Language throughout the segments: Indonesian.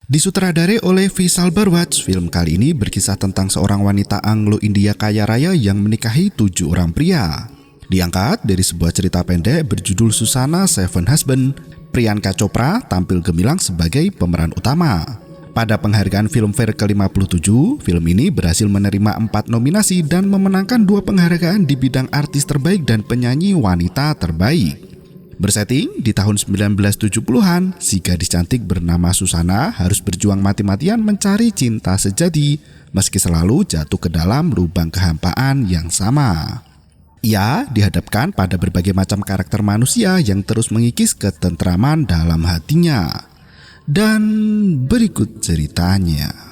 Disutradarai oleh Vishal Bharwaj, film kali ini berkisah tentang seorang wanita Anglo-India kaya raya yang menikahi 7 orang pria. Diangkat dari sebuah cerita pendek berjudul Susana Seven Husband. Priyanka Chopra tampil gemilang sebagai pemeran utama. Pada penghargaan Filmfare ke-57, film ini berhasil menerima 4 nominasi dan memenangkan 2 penghargaan di bidang artis terbaik dan penyanyi wanita terbaik. Bersetting di tahun 1970-an, si gadis cantik bernama Susana harus berjuang mati-matian mencari cinta sejati meski selalu jatuh ke dalam lubang kehampaan yang sama. Ia dihadapkan pada berbagai macam karakter manusia yang terus mengikis ketentraman dalam hatinya. Dan berikut ceritanya.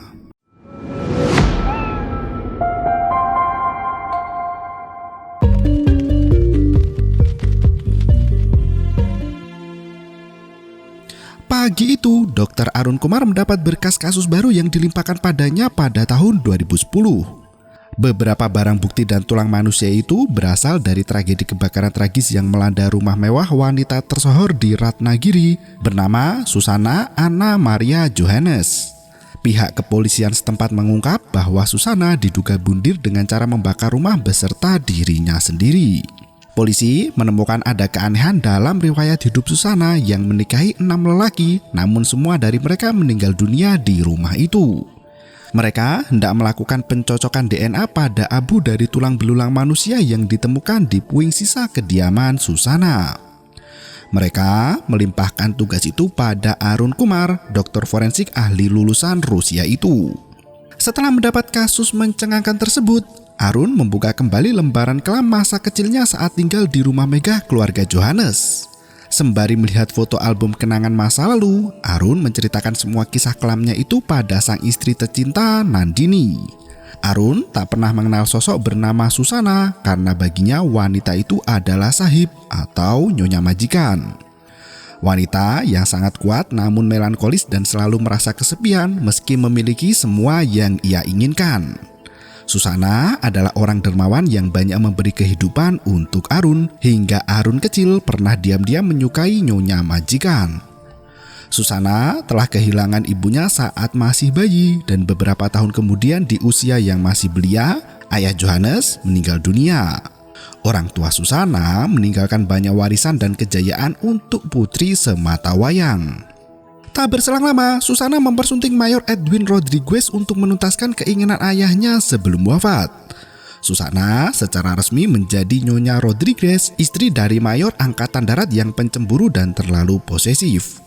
Pagi itu, Dr. Arun Kumar mendapat berkas kasus baru yang dilimpahkan padanya pada tahun 2010. Beberapa barang bukti dan tulang manusia itu berasal dari tragedi kebakaran tragis yang melanda rumah mewah wanita tersohor di Ratnagiri bernama Susana Anna Maria Johannes. Pihak kepolisian setempat mengungkap bahwa Susana diduga bunuh dengan cara membakar rumah beserta dirinya sendiri. Polisi menemukan ada keanehan dalam riwayat hidup Susana yang menikahi 6 lelaki, namun semua dari mereka meninggal dunia di rumah itu. Mereka hendak melakukan pencocokan DNA pada abu dari tulang belulang manusia yang ditemukan di puing sisa kediaman Susana. Mereka melimpahkan tugas itu pada Arun Kumar, dokter forensik ahli lulusan Rusia itu. Setelah mendapat kasus mencengangkan tersebut, Arun membuka kembali lembaran kelam masa kecilnya saat tinggal di rumah megah keluarga Johannes. Sembari melihat foto album kenangan masa lalu, Arun menceritakan semua kisah kelamnya itu pada sang istri tercinta Nandini. Arun tak pernah mengenal sosok bernama Susana karena baginya wanita itu adalah sahib atau nyonya majikan. Wanita yang sangat kuat namun melankolis dan selalu merasa kesepian meski memiliki semua yang ia inginkan. Susana adalah orang dermawan yang banyak memberi kehidupan untuk Arun hingga Arun kecil pernah diam-diam menyukai nyonya majikan. Susana telah kehilangan ibunya saat masih bayi dan beberapa tahun kemudian di usia yang masih belia, ayah Johannes meninggal dunia. Orang tua Susana meninggalkan banyak warisan dan kejayaan untuk putri sematawayang. Tak berselang lama, Susana mempersunting Mayor Edwin Rodriguez untuk menuntaskan keinginan ayahnya sebelum wafat. Susana secara resmi menjadi Nyonya Rodriguez, istri dari Mayor Angkatan Darat yang pencemburu dan terlalu posesif.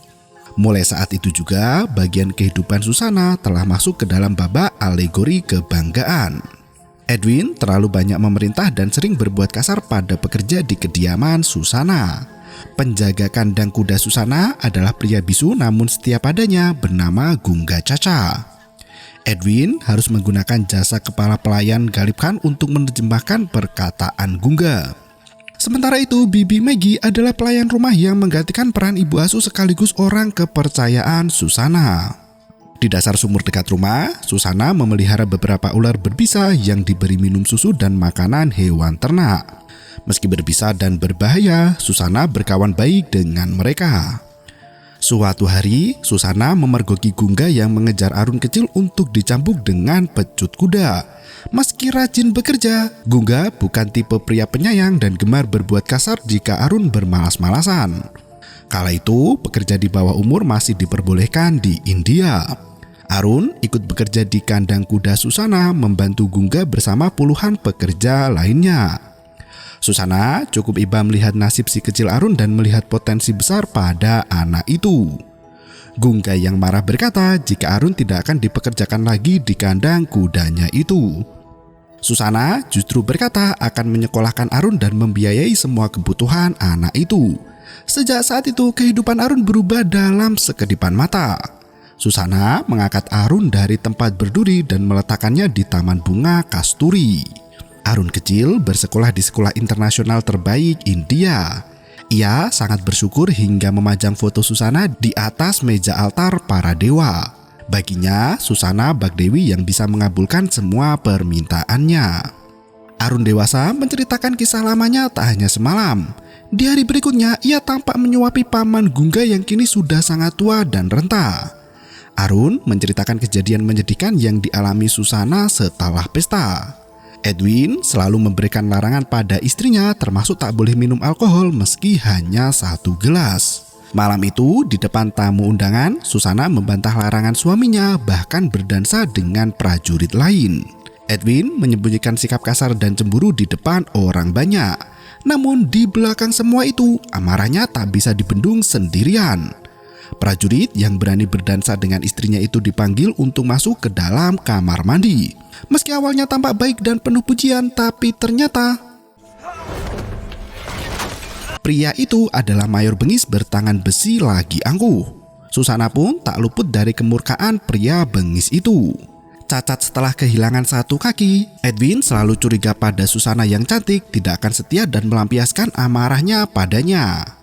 Mulai saat itu juga, bagian kehidupan Susana telah masuk ke dalam babak alegori kebanggaan. Edwin terlalu banyak memerintah dan sering berbuat kasar pada pekerja di kediaman Susana. Penjaga kandang kuda Susana adalah pria bisu namun setia padanya bernama Gungga Caca. Edwin harus menggunakan jasa kepala pelayan Galib Khan untuk menerjemahkan perkataan Gungga. Sementara itu, Bibi Maggie adalah pelayan rumah yang menggantikan peran ibu asuh sekaligus orang kepercayaan Susana. Di dasar sumur dekat rumah, Susana memelihara beberapa ular berbisa yang diberi minum susu dan makanan hewan ternak. Meski berbisa dan berbahaya, Susana berkawan baik dengan mereka. Suatu hari, Susana memergoki Gungga yang mengejar Arun kecil untuk dicambuk dengan pecut kuda. Meski rajin bekerja, Gungga bukan tipe pria penyayang dan gemar berbuat kasar jika Arun bermalas-malasan. Kala itu, pekerja di bawah umur masih diperbolehkan di India. Arun ikut bekerja di kandang kuda Susana membantu Gungga bersama puluhan pekerja lainnya. Susana cukup iba melihat nasib si kecil Arun dan melihat potensi besar pada anak itu. Gungga yang marah berkata jika Arun tidak akan dipekerjakan lagi di kandang kudanya itu. Susana justru berkata akan menyekolahkan Arun dan membiayai semua kebutuhan anak itu. Sejak saat itu kehidupan Arun berubah dalam sekedipan mata. Susana mengangkat Arun dari tempat berduri dan meletakkannya di Taman Bunga Kasturi. Arun kecil bersekolah di sekolah internasional terbaik India. Ia sangat bersyukur hingga memajang foto Susana di atas meja altar para dewa. Baginya, Susana Bagdewi yang bisa mengabulkan semua permintaannya. Arun dewasa menceritakan kisah lamanya tak hanya semalam. Di hari berikutnya, ia tampak menyuapi paman Gungga yang kini sudah sangat tua dan renta. Arun menceritakan kejadian menyedihkan yang dialami Susana setelah pesta. Edwin selalu memberikan larangan pada istrinya, termasuk tak boleh minum alkohol meski hanya 1 gelas. Malam itu di depan tamu undangan, Susana membantah larangan suaminya, bahkan berdansa dengan prajurit lain. Edwin menyembunyikan sikap kasar dan cemburu di depan orang banyak. Namun di belakang semua itu, amarahnya tak bisa dibendung sendirian. Prajurit yang berani berdansa dengan istrinya itu dipanggil untuk masuk ke dalam kamar mandi. Meski awalnya tampak baik dan penuh pujian, tapi ternyata pria itu adalah mayor bengis bertangan besi lagi angkuh. Susana pun tak luput dari kemurkaan pria bengis itu. Cacat setelah kehilangan 1 kaki, Edwin selalu curiga pada Susana yang cantik tidak akan setia dan melampiaskan amarahnya padanya.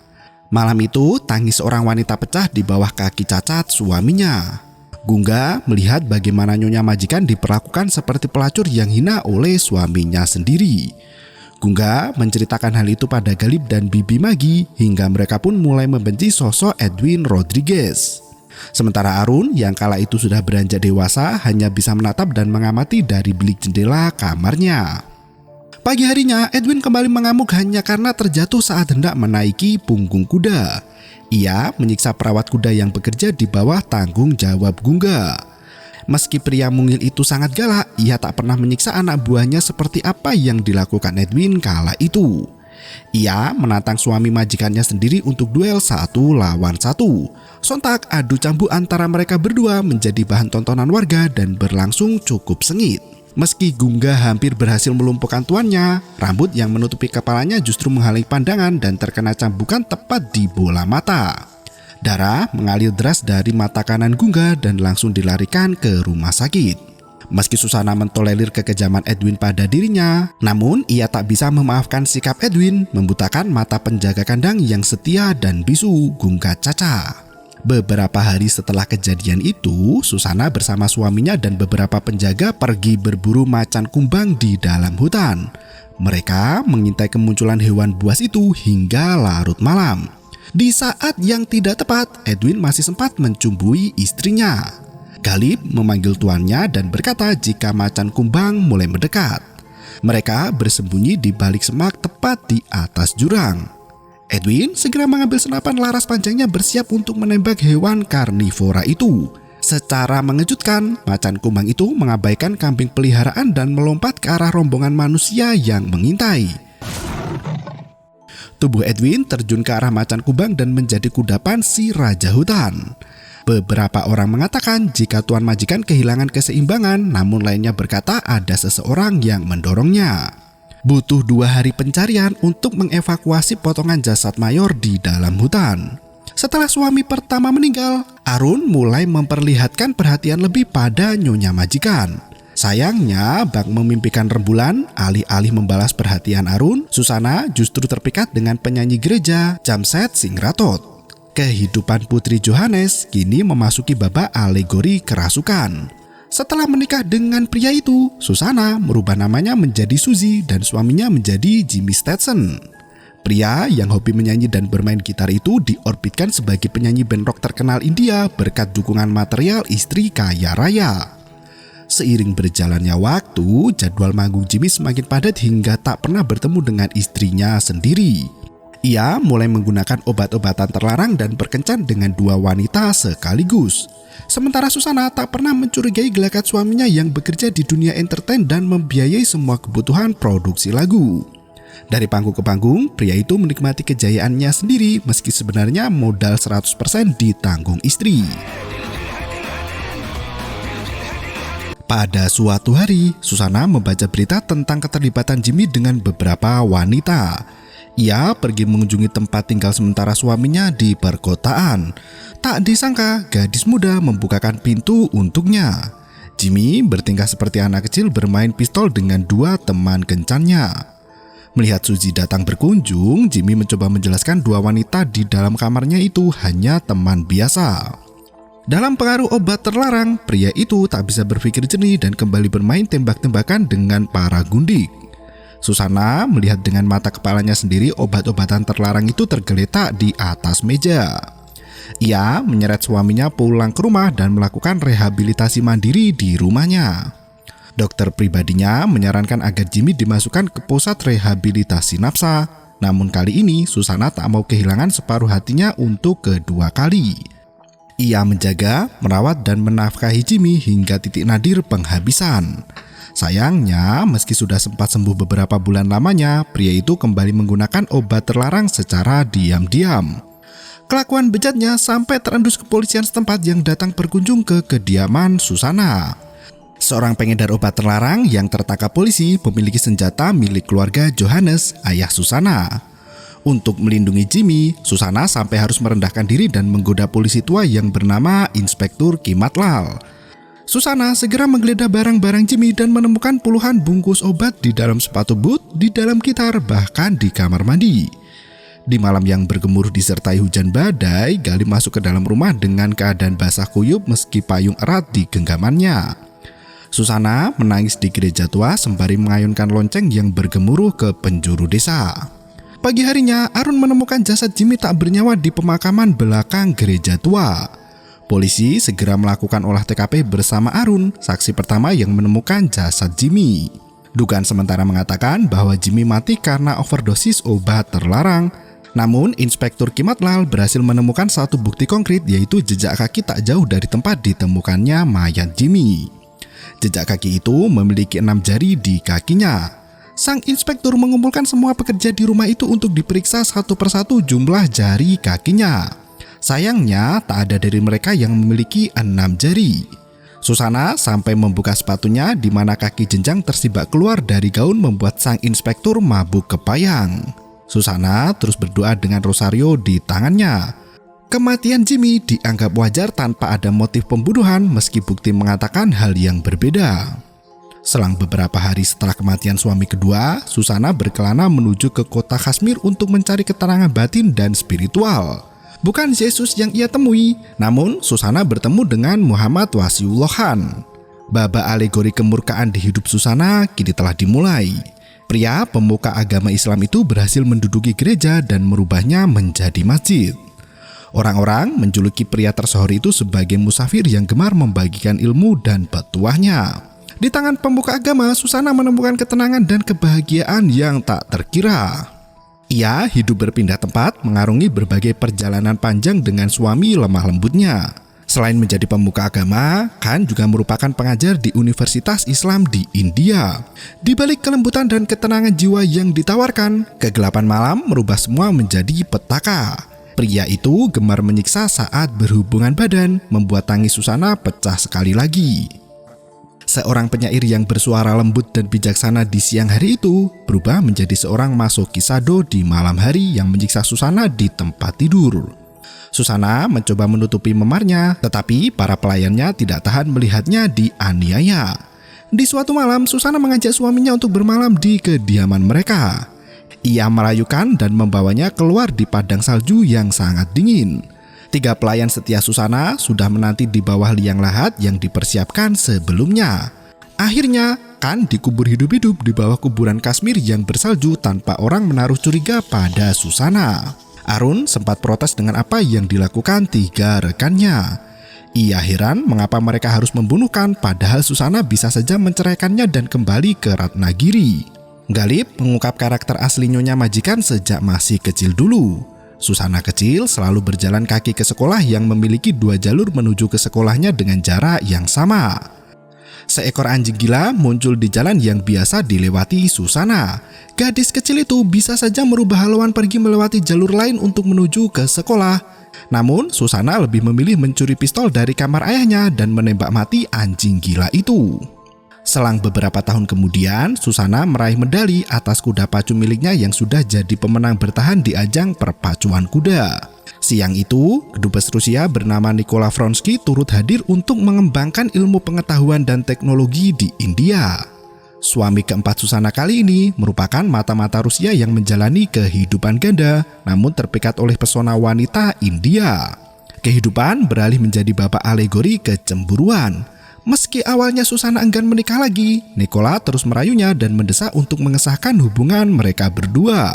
Malam itu, tangis seorang wanita pecah di bawah kaki Cacat suaminya. Gungga melihat bagaimana nyonya majikan diperlakukan seperti pelacur yang hina oleh suaminya sendiri. Gungga menceritakan hal itu pada Galip dan Bibi Magi hingga mereka pun mulai membenci sosok Edwin Rodriguez. Sementara Arun yang kala itu sudah beranjak dewasa hanya bisa menatap dan mengamati dari bilik jendela kamarnya. Pagi harinya, Edwin kembali mengamuk hanya karena terjatuh saat hendak menaiki punggung kuda. Ia menyiksa perawat kuda yang bekerja di bawah tanggung jawab Gungga. Meski pria mungil itu sangat galak, ia tak pernah menyiksa anak buahnya seperti apa yang dilakukan Edwin kala itu. Ia menantang suami majikannya sendiri untuk duel 1 lawan 1. Sontak adu cambuk antara mereka berdua menjadi bahan tontonan warga dan berlangsung cukup sengit. Meski Gungga hampir berhasil melumpuhkan tuannya, rambut yang menutupi kepalanya justru menghalangi pandangan dan terkena cambukan tepat di bola mata. Darah mengalir deras dari mata kanan Gungga dan langsung dilarikan ke rumah sakit. Meski Susana mentolerir kekejaman Edwin pada dirinya, namun ia tak bisa memaafkan sikap Edwin membutakan mata penjaga kandang yang setia dan bisu, Gungga Caca. Beberapa hari setelah kejadian itu, Susana bersama suaminya dan beberapa penjaga pergi berburu macan kumbang di dalam hutan. Mereka mengintai kemunculan hewan buas itu hingga larut malam. Di saat yang tidak tepat, Edwin masih sempat mencumbui istrinya. Galip memanggil tuannya dan berkata jika macan kumbang mulai mendekat. Mereka bersembunyi di balik semak tepat di atas jurang. Edwin segera mengambil senapan laras panjangnya bersiap untuk menembak hewan karnivora itu. Secara mengejutkan, macan kumbang itu mengabaikan kambing peliharaan dan melompat ke arah rombongan manusia yang mengintai. Tubuh Edwin terjun ke arah macan kumbang dan menjadi kudapan si raja hutan. Beberapa orang mengatakan jika tuan majikan kehilangan keseimbangan, namun lainnya berkata ada seseorang yang mendorongnya. Butuh 2 hari pencarian untuk mengevakuasi potongan jasad mayor di dalam hutan. Setelah suami pertama meninggal, Arun mulai memperlihatkan perhatian lebih pada nyonya majikan. Sayangnya, bak memimpikan rembulan, alih-alih membalas perhatian Arun, Susana justru terpikat dengan penyanyi gereja Jamset Singratot. Kehidupan Putri Johannes kini memasuki babak alegori kerasukan. Setelah menikah dengan pria itu, Susana merubah namanya menjadi Suzy dan suaminya menjadi Jimmy Stetson. Pria yang hobi menyanyi dan bermain gitar itu diorbitkan sebagai penyanyi band rock terkenal India berkat dukungan material istri kaya raya. Seiring berjalannya waktu, jadwal manggung Jimmy semakin padat hingga tak pernah bertemu dengan istrinya sendiri. Ia mulai menggunakan obat-obatan terlarang dan berkencan dengan 2 wanita sekaligus. Sementara Susana tak pernah mencurigai gelagat suaminya yang bekerja di dunia entertain dan membiayai semua kebutuhan produksi lagu. Dari panggung ke panggung, pria itu menikmati kejayaannya sendiri meski sebenarnya modal 100% ditanggung istri. Pada suatu hari, Susana membaca berita tentang keterlibatan Jimmy dengan beberapa wanita. Ia pergi mengunjungi tempat tinggal sementara suaminya di perkotaan. Tak disangka, gadis muda membukakan pintu untuknya. Jimmy bertingkah seperti anak kecil bermain pistol dengan 2 teman kencannya. Melihat Suzy datang berkunjung, Jimmy mencoba menjelaskan 2 wanita di dalam kamarnya itu hanya teman biasa. Dalam pengaruh obat terlarang, pria itu tak bisa berpikir jernih dan kembali bermain tembak-tembakan dengan para gundik. Susana melihat dengan mata kepalanya sendiri obat-obatan terlarang itu tergeletak di atas meja. Ia menyeret suaminya pulang ke rumah dan melakukan rehabilitasi mandiri di rumahnya. Dokter pribadinya menyarankan agar Jimmy dimasukkan ke pusat rehabilitasi nafsa. Namun kali ini Susana tak mau kehilangan separuh hatinya untuk kedua kali. Ia menjaga, merawat dan menafkahi Jimmy hingga titik nadir penghabisan. Sayangnya, meski sudah sempat sembuh beberapa bulan lamanya, pria itu kembali menggunakan obat terlarang secara diam-diam. Kelakuan bejatnya sampai terendus kepolisian setempat yang datang berkunjung ke kediaman Susana. Seorang pengedar obat terlarang yang tertangkap polisi memiliki senjata milik keluarga Johannes, ayah Susana. Untuk melindungi Jimmy, Susana sampai harus merendahkan diri dan menggoda polisi tua yang bernama Inspektur Kimatlal. Susana segera menggeledah barang-barang Jimmy dan menemukan puluhan bungkus obat di dalam sepatu boot, di dalam gitar, bahkan di kamar mandi. Di malam yang bergemuruh disertai hujan badai, Gali masuk ke dalam rumah dengan keadaan basah kuyup meski payung erat di genggamannya. Susana menangis di gereja tua sembari mengayunkan lonceng yang bergemuruh ke penjuru desa. Pagi harinya, Arun menemukan jasad Jimmy tak bernyawa di pemakaman belakang gereja tua. Polisi segera melakukan olah TKP bersama Arun, saksi pertama yang menemukan jasad Jimmy. Dugaan sementara mengatakan bahwa Jimmy mati karena overdosis obat terlarang. Namun, Inspektur Kimatlal berhasil menemukan satu bukti konkret, yaitu jejak kaki tak jauh dari tempat ditemukannya mayat Jimmy. Jejak kaki itu memiliki 6 jari di kakinya. Sang inspektur mengumpulkan semua pekerja di rumah itu untuk diperiksa satu persatu jumlah jari kakinya. Sayangnya, tak ada dari mereka yang memiliki 6 jari. Susana sampai membuka sepatunya di mana kaki jenjang tersibak keluar dari gaun membuat sang inspektur mabuk kepayang. Susana terus berdoa dengan rosario di tangannya. Kematian Jimmy dianggap wajar tanpa ada motif pembunuhan meski bukti mengatakan hal yang berbeda. Selang beberapa hari setelah kematian suami kedua, Susana berkelana menuju ke kota Kashmir untuk mencari keterangan batin dan spiritual. Bukan Yesus yang ia temui, namun Susana bertemu dengan Muhammad Wasiullah Khan. Babak alegori kemurkaan di hidup Susana kini telah dimulai. Pria pemuka agama Islam itu berhasil menduduki gereja dan merubahnya menjadi masjid. Orang-orang menjuluki pria tersohor itu sebagai musafir yang gemar membagikan ilmu dan petuahnya. Di tangan pemuka agama, Susana menemukan ketenangan dan kebahagiaan yang tak terkira. Ia hidup berpindah tempat, mengarungi berbagai perjalanan panjang dengan suami lemah lembutnya. Selain menjadi pemuka agama, Khan juga merupakan pengajar di Universitas Islam di India. Di balik kelembutan dan ketenangan jiwa yang ditawarkan, kegelapan malam merubah semua menjadi petaka. Pria itu gemar menyiksa saat berhubungan badan, membuat tangis Susana pecah sekali lagi. Seorang penyair yang bersuara lembut dan bijaksana di siang hari itu berubah menjadi seorang masokisado di malam hari yang menyiksa Susana di tempat tidur. Susana mencoba menutupi memarnya, tetapi para pelayannya tidak tahan melihatnya dianiaya. Di suatu malam, Susana mengajak suaminya untuk bermalam di kediaman mereka. Ia merayukan dan membawanya keluar di padang salju yang sangat dingin. 3 pelayan setia Susana sudah menanti di bawah liang lahat yang dipersiapkan sebelumnya. Akhirnya, Khan dikubur hidup-hidup di bawah kuburan Kashmir yang bersalju tanpa orang menaruh curiga pada Susana. Arun sempat protes dengan apa yang dilakukan 3 rekannya. Ia heran mengapa mereka harus membunuh Khan padahal Susana bisa saja menceraikannya dan kembali ke Ratnagiri. Galip mengungkap karakter asli Nyonya Majikan sejak masih kecil dulu. Susana kecil selalu berjalan kaki ke sekolah yang memiliki 2 jalur menuju ke sekolahnya dengan jarak yang sama. Seekor anjing gila muncul di jalan yang biasa dilewati Susana. Gadis kecil itu bisa saja merubah haluan pergi melewati jalur lain untuk menuju ke sekolah. Namun Susana lebih memilih mencuri pistol dari kamar ayahnya dan menembak mati anjing gila itu. Selang beberapa tahun kemudian, Susana meraih medali atas kuda pacu miliknya yang sudah jadi pemenang bertahan di ajang perpacuan kuda. Siang itu, kedubes Rusia bernama Nikola Vronsky turut hadir untuk mengembangkan ilmu pengetahuan dan teknologi di India. Suami keempat Susana kali ini merupakan mata-mata Rusia yang menjalani kehidupan ganda, namun terpikat oleh pesona wanita India. Kehidupan beralih menjadi babak alegori kecemburuan. Meski awalnya Susana enggan menikah lagi, Nikola terus merayunya dan mendesak untuk mengesahkan hubungan mereka berdua.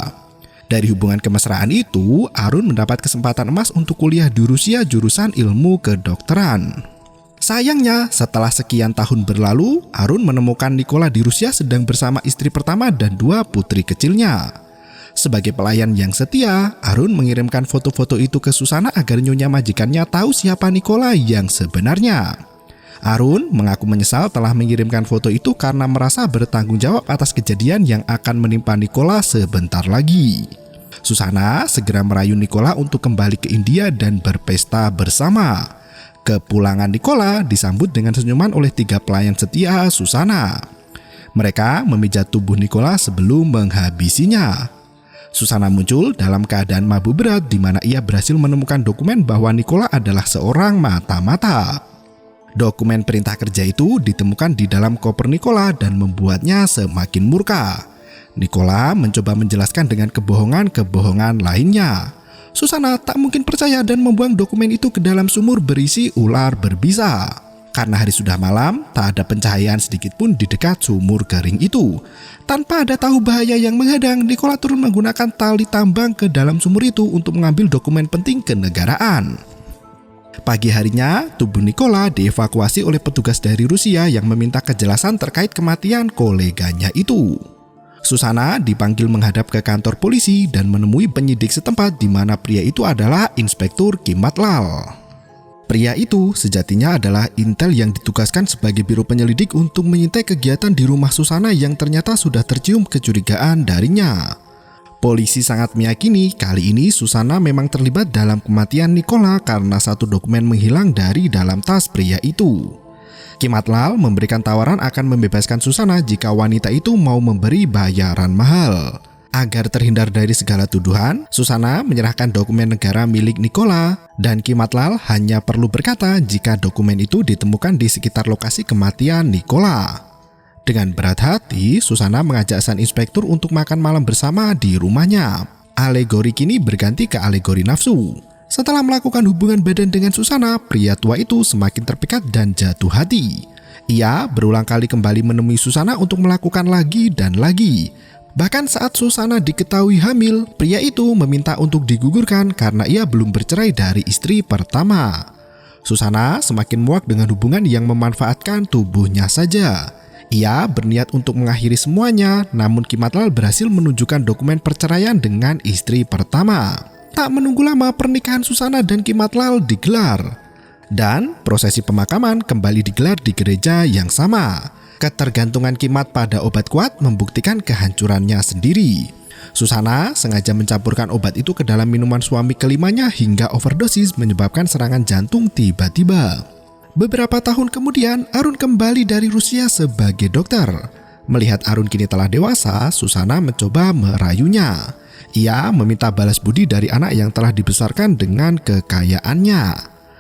Dari hubungan kemesraan itu, Arun mendapat kesempatan emas untuk kuliah di Rusia jurusan ilmu kedokteran. Sayangnya, setelah sekian tahun berlalu, Arun menemukan Nikola di Rusia sedang bersama istri pertama dan 2 putri kecilnya. Sebagai pelayan yang setia, Arun mengirimkan foto-foto itu ke Susana agar nyonya majikannya tahu siapa Nikola yang sebenarnya. Arun mengaku menyesal telah mengirimkan foto itu karena merasa bertanggung jawab atas kejadian yang akan menimpa Nikola sebentar lagi. Susana segera merayu Nikola untuk kembali ke India dan berpesta bersama. Kepulangan Nikola disambut dengan senyuman oleh 3 pelayan setia Susana. Mereka memijat tubuh Nikola sebelum menghabisinya. Susana muncul dalam keadaan mabuk berat di mana ia berhasil menemukan dokumen bahwa Nikola adalah seorang mata-mata. Dokumen perintah kerja itu ditemukan di dalam koper Nikola dan membuatnya semakin murka. Nikola mencoba menjelaskan dengan kebohongan-kebohongan lainnya. Susana tak mungkin percaya dan membuang dokumen itu ke dalam sumur berisi ular berbisa. Karena hari sudah malam, tak ada pencahayaan sedikit pun di dekat sumur kering itu. Tanpa ada tahu bahaya yang menghadang, Nikola turun menggunakan tali tambang ke dalam sumur itu untuk mengambil dokumen penting kenegaraan. Pagi harinya, tubuh Nikola dievakuasi oleh petugas dari Rusia yang meminta kejelasan terkait kematian koleganya itu. Susana dipanggil menghadap ke kantor polisi dan menemui penyidik setempat di mana pria itu adalah Inspektur Kimatlal. Pria itu sejatinya adalah intel yang ditugaskan sebagai biro penyelidik untuk mengintai kegiatan di rumah Susana yang ternyata sudah tercium kecurigaan darinya. Polisi sangat meyakini kali ini Susana memang terlibat dalam kematian Nikola karena satu dokumen menghilang dari dalam tas pria itu. Kimatlal memberikan tawaran akan membebaskan Susana jika wanita itu mau memberi bayaran mahal. Agar terhindar dari segala tuduhan, Susana menyerahkan dokumen negara milik Nikola dan Kimatlal hanya perlu berkata jika dokumen itu ditemukan di sekitar lokasi kematian Nikola. Dengan berat hati, Susana mengajak sang inspektur untuk makan malam bersama di rumahnya. Alegori kini berganti ke alegori nafsu. Setelah melakukan hubungan badan dengan Susana, pria tua itu semakin terpikat dan jatuh hati. Ia berulang kali kembali menemui Susana untuk melakukan lagi dan lagi. Bahkan saat Susana diketahui hamil, pria itu meminta untuk digugurkan karena ia belum bercerai dari istri pertama. Susana semakin muak dengan hubungan yang memanfaatkan tubuhnya saja. Ia berniat untuk mengakhiri semuanya, namun Kimatlal berhasil menunjukkan dokumen perceraian dengan istri pertama. Tak menunggu lama, pernikahan Susana dan Kimatlal digelar. Dan prosesi pemakaman kembali digelar di gereja yang sama. Ketergantungan Kimat pada obat kuat membuktikan kehancurannya sendiri. Susana sengaja mencampurkan obat itu ke dalam minuman suami kelimanya hingga overdosis menyebabkan serangan jantung tiba-tiba. Beberapa tahun kemudian, Arun kembali dari Rusia sebagai dokter. Melihat Arun kini telah dewasa, Susana mencoba merayunya. Ia meminta balas budi dari anak yang telah dibesarkan dengan kekayaannya.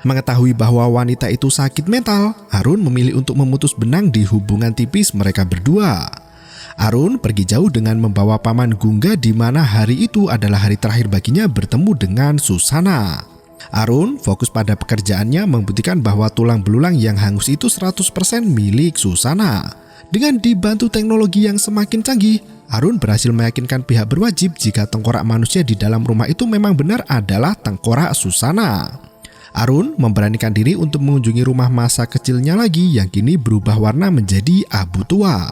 Mengetahui bahwa wanita itu sakit mental, Arun memilih untuk memutus benang di hubungan tipis mereka berdua. Arun pergi jauh dengan membawa paman Gungga di mana hari itu adalah hari terakhir baginya bertemu dengan Susana. Arun fokus pada pekerjaannya membuktikan bahwa tulang belulang yang hangus itu 100% milik Susana. Dengan dibantu teknologi yang semakin canggih, Arun berhasil meyakinkan pihak berwajib jika tengkorak manusia di dalam rumah itu memang benar adalah tengkorak Susana. Arun memberanikan diri untuk mengunjungi rumah masa kecilnya lagi yang kini berubah warna menjadi abu tua.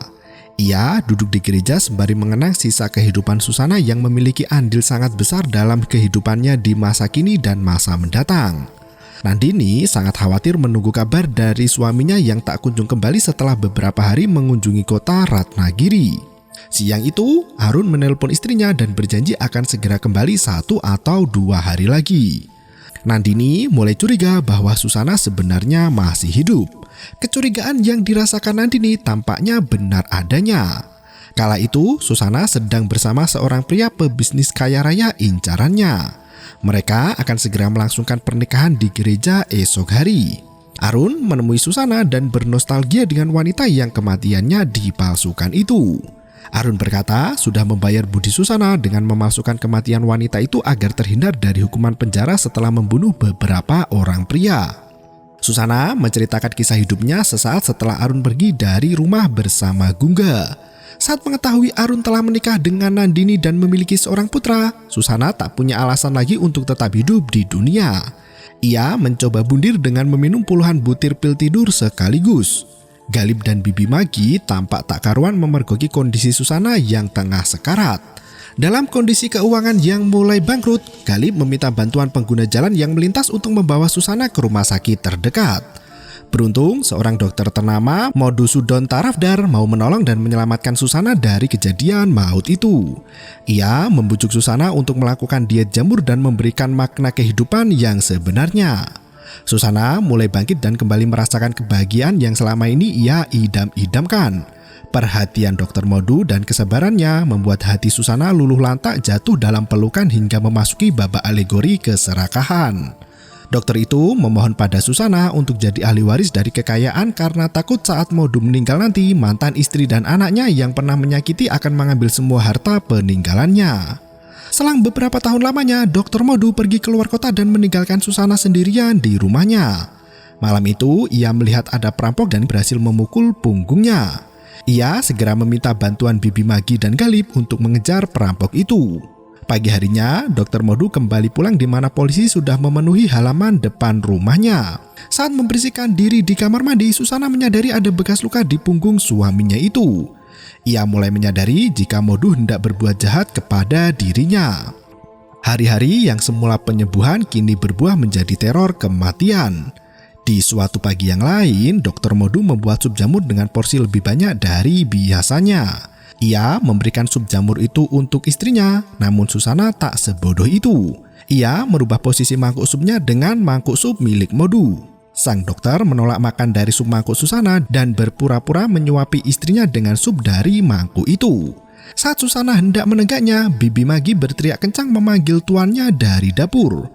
Ia duduk di gereja sembari mengenang sisa kehidupan Susana yang memiliki andil sangat besar dalam kehidupannya di masa kini dan masa mendatang. Nandini sangat khawatir menunggu kabar dari suaminya yang tak kunjung kembali setelah beberapa hari mengunjungi kota Ratnagiri. Siang itu, Arun menelpon istrinya dan berjanji akan segera kembali 1 atau 2 hari lagi. Nandini mulai curiga bahwa Susana sebenarnya masih hidup. Kecurigaan yang dirasakan Nandini tampaknya benar adanya. Kala itu, Susana sedang bersama seorang pria pebisnis kaya raya incarannya. Mereka akan segera melangsungkan pernikahan di gereja esok hari. Arun menemui Susana dan bernostalgia dengan wanita yang kematiannya dipalsukan itu. Arun berkata sudah membayar budi Susana dengan memalsukan kematian wanita itu agar terhindar dari hukuman penjara setelah membunuh beberapa orang pria. Susana menceritakan kisah hidupnya sesaat setelah Arun pergi dari rumah bersama Gungga. Saat mengetahui Arun telah menikah dengan Nandini dan memiliki seorang putra, Susana tak punya alasan lagi untuk tetap hidup di dunia. Ia mencoba bundir dengan meminum puluhan butir pil tidur sekaligus. Galip dan Bibi Magi tampak tak karuan memergoki kondisi Susana yang tengah sekarat. Dalam kondisi keuangan yang mulai bangkrut, Galip meminta bantuan pengguna jalan yang melintas untuk membawa Susana ke rumah sakit terdekat. Beruntung, seorang dokter ternama Modusudon Tarafdar mau menolong dan menyelamatkan Susana dari kejadian maut itu. Ia membujuk Susana untuk melakukan diet jamur dan memberikan makna kehidupan yang sebenarnya. Susana mulai bangkit dan kembali merasakan kebahagiaan yang selama ini ia idam-idamkan. Perhatian Dokter Modu dan kesabarannya membuat hati Susana luluh lantak jatuh dalam pelukan hingga memasuki babak alegori keserakahan. Dokter itu memohon pada Susana untuk jadi ahli waris dari kekayaan karena takut saat Modu meninggal nanti mantan istri dan anaknya yang pernah menyakiti akan mengambil semua harta peninggalannya. Selang beberapa tahun lamanya, Dokter Modu pergi keluar kota dan meninggalkan Susana sendirian di rumahnya. Malam itu, ia melihat ada perampok dan berhasil memukul punggungnya. Ia segera meminta bantuan Bibi Magi dan Galip untuk mengejar perampok itu. Pagi harinya, Dokter Modu kembali pulang di mana polisi sudah memenuhi halaman depan rumahnya. Saat membersihkan diri di kamar mandi, Susana menyadari ada bekas luka di punggung suaminya itu. Ia mulai menyadari jika Modu hendak berbuat jahat kepada dirinya. Hari-hari yang semula penyembuhan kini berbuah menjadi teror kematian. Di suatu pagi yang lain, Dokter Modu membuat sup jamur dengan porsi lebih banyak dari biasanya. Ia memberikan sup jamur itu untuk istrinya, namun Susana tak sebodoh itu. Ia merubah posisi mangkuk supnya dengan mangkuk sup milik Modu. Sang dokter menolak makan dari sup mangkuk Susana dan berpura-pura menyuapi istrinya dengan sup dari mangkuk itu. Saat Susana hendak menegaknya, Bibi Magi berteriak kencang memanggil tuannya dari dapur.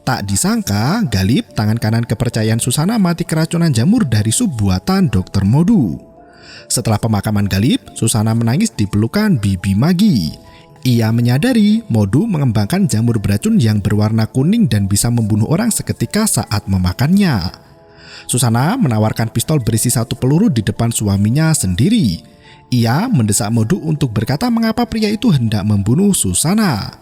Tak disangka, Galip, tangan kanan kepercayaan Susana, mati keracunan jamur dari sup buatan Dokter Modu. Setelah pemakaman Galip, Susana menangis di pelukan Bibi Magi. Ia menyadari Modu mengembangkan jamur beracun yang berwarna kuning dan bisa membunuh orang seketika saat memakannya. Susana menawarkan pistol berisi 1 peluru di depan suaminya sendiri. Ia mendesak Modu untuk berkata mengapa pria itu hendak membunuh Susana.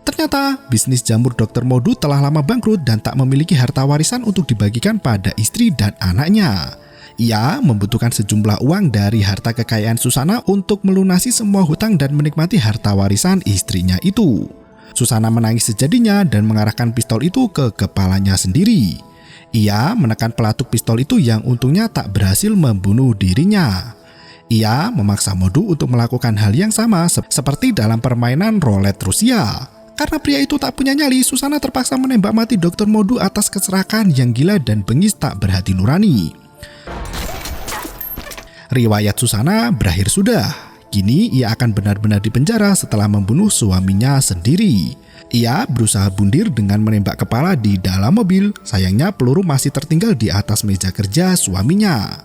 Ternyata bisnis jamur Dokter Modu telah lama bangkrut dan tak memiliki harta warisan untuk dibagikan pada istri dan anaknya. Ia membutuhkan sejumlah uang dari harta kekayaan Susana untuk melunasi semua hutang dan menikmati harta warisan istrinya itu. Susana menangis sejadinya dan mengarahkan pistol itu ke kepalanya sendiri. Ia menekan pelatuk pistol itu yang untungnya tak berhasil membunuh dirinya. Ia memaksa Modu untuk melakukan hal yang sama seperti dalam permainan roulette Rusia. Karena pria itu tak punya nyali, Susana terpaksa menembak mati Dokter Modu atas keserakahan yang gila dan bengis tak berhati nurani. Riwayat Susana berakhir sudah. Kini ia akan benar-benar dipenjara setelah membunuh suaminya sendiri. Ia berusaha bundir dengan menembak kepala di dalam mobil. Sayangnya peluru masih tertinggal di atas meja kerja suaminya.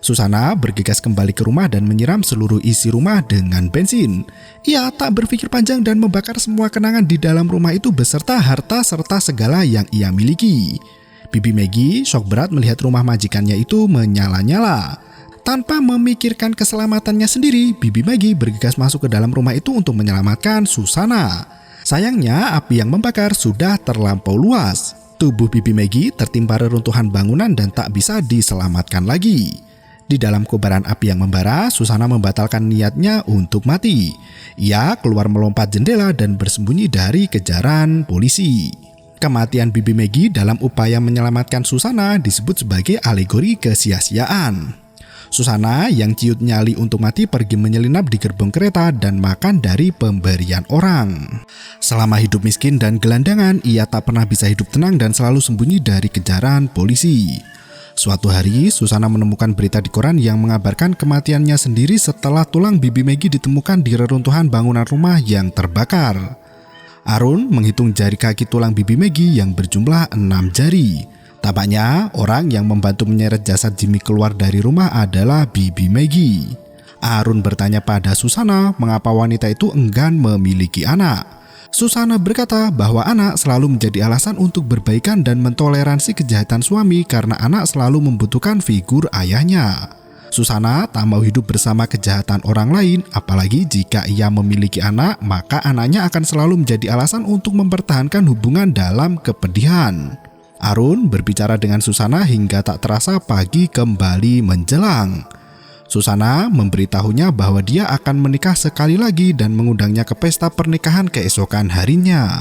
Susana bergegas kembali ke rumah dan menyiram seluruh isi rumah dengan bensin. Ia tak berpikir panjang dan membakar semua kenangan di dalam rumah itu beserta harta serta segala yang ia miliki. Bibi Magi shock berat melihat rumah majikannya itu menyala-nyala. Tanpa memikirkan keselamatannya sendiri, Bibi Magi bergegas masuk ke dalam rumah itu untuk menyelamatkan Susana. Sayangnya api yang membakar sudah terlampau luas. Tubuh Bibi Magi tertimpa reruntuhan bangunan dan tak bisa diselamatkan lagi. Di dalam kobaran api yang membara, Susana membatalkan niatnya untuk mati. Ia keluar melompat jendela dan bersembunyi dari kejaran polisi. Kematian Bibi Magi dalam upaya menyelamatkan Susana disebut sebagai alegori kesia-siaan. Susana yang ciut nyali untuk mati pergi menyelinap di gerbong kereta dan makan dari pemberian orang. Selama hidup miskin dan gelandangan, ia tak pernah bisa hidup tenang dan selalu sembunyi dari kejaran polisi. Suatu hari, Susana menemukan berita di koran yang mengabarkan kematiannya sendiri setelah tulang Bibi Magi ditemukan di reruntuhan bangunan rumah yang terbakar. Arun menghitung jari kaki tulang Bibi Magi yang berjumlah 6 jari. Tampaknya orang yang membantu menyeret jasad Jimmy keluar dari rumah adalah Bibi Magi. Arun bertanya pada Susana mengapa wanita itu enggan memiliki anak. Susana berkata bahwa anak selalu menjadi alasan untuk berbaikan dan mentoleransi kejahatan suami karena anak selalu membutuhkan figur ayahnya. Susana tak mau hidup bersama kejahatan orang lain, apalagi jika ia memiliki anak, maka anaknya akan selalu menjadi alasan untuk mempertahankan hubungan dalam kepedihan. Arun berbicara dengan Susana hingga tak terasa pagi kembali menjelang. Susana memberitahunya bahwa dia akan menikah sekali lagi dan mengundangnya ke pesta pernikahan keesokan harinya.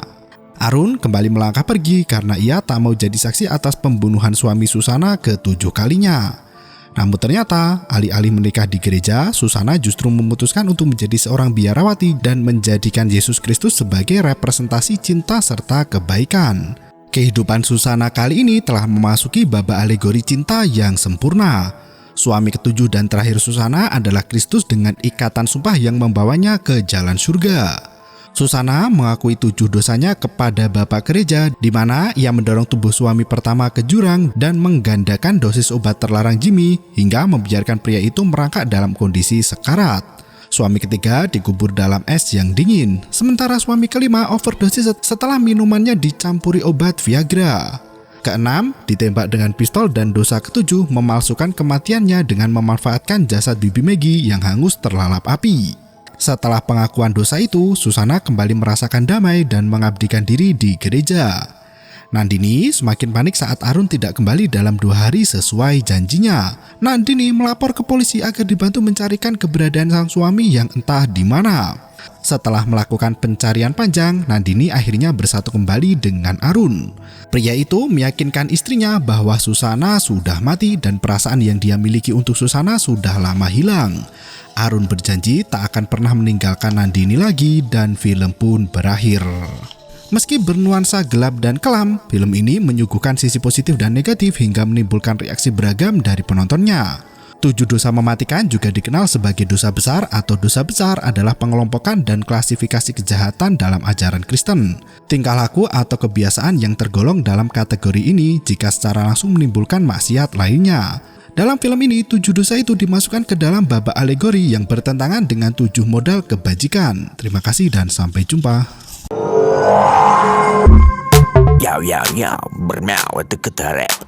Arun kembali melangkah pergi karena ia tak mau jadi saksi atas pembunuhan suami Susana ke-7 kalinya. Namun ternyata, alih-alih menikah di gereja, Susana justru memutuskan untuk menjadi seorang biarawati dan menjadikan Yesus Kristus sebagai representasi cinta serta kebaikan. Kehidupan Susana kali ini telah memasuki babak alegori cinta yang sempurna. Suami ketujuh dan terakhir Susana adalah Kristus dengan ikatan sumpah yang membawanya ke jalan surga. Susana mengakui 7 dosanya kepada Bapak Gereja, di mana ia mendorong tubuh suami pertama ke jurang dan menggandakan dosis obat terlarang Jimmy hingga membiarkan pria itu merangkak dalam kondisi sekarat. Suami ketiga dikubur dalam es yang dingin, sementara suami kelima overdosis setelah minumannya dicampuri obat Viagra. Keenam, ditembak dengan pistol, dan dosa ketujuh memalsukan kematiannya dengan memanfaatkan jasad Bibi Maggie yang hangus terlalap api. Setelah pengakuan dosa itu, Susana kembali merasakan damai dan mengabdikan diri di gereja. Nandini semakin panik saat Arun tidak kembali dalam 2 hari sesuai janjinya. Nandini melapor ke polisi agar dibantu mencarikan keberadaan sang suami yang entah di mana. Setelah melakukan pencarian panjang, Nandini akhirnya bersatu kembali dengan Arun. Pria itu meyakinkan istrinya bahwa Susana sudah mati dan perasaan yang dia miliki untuk Susana sudah lama hilang. Arun berjanji tak akan pernah meninggalkan Nandini lagi dan film pun berakhir. Meski bernuansa gelap dan kelam, film ini menyuguhkan sisi positif dan negatif hingga menimbulkan reaksi beragam dari penontonnya. 7 dosa mematikan juga dikenal sebagai dosa besar atau dosa besar adalah pengelompokan dan klasifikasi kejahatan dalam ajaran Kristen. Tingkah laku atau kebiasaan yang tergolong dalam kategori ini jika secara langsung menimbulkan maksiat lainnya. Dalam film ini, 7 dosa itu dimasukkan ke dalam babak alegori yang bertentangan dengan 7 modal kebajikan. Terima kasih dan sampai jumpa. Yo, bermau itu ketarep.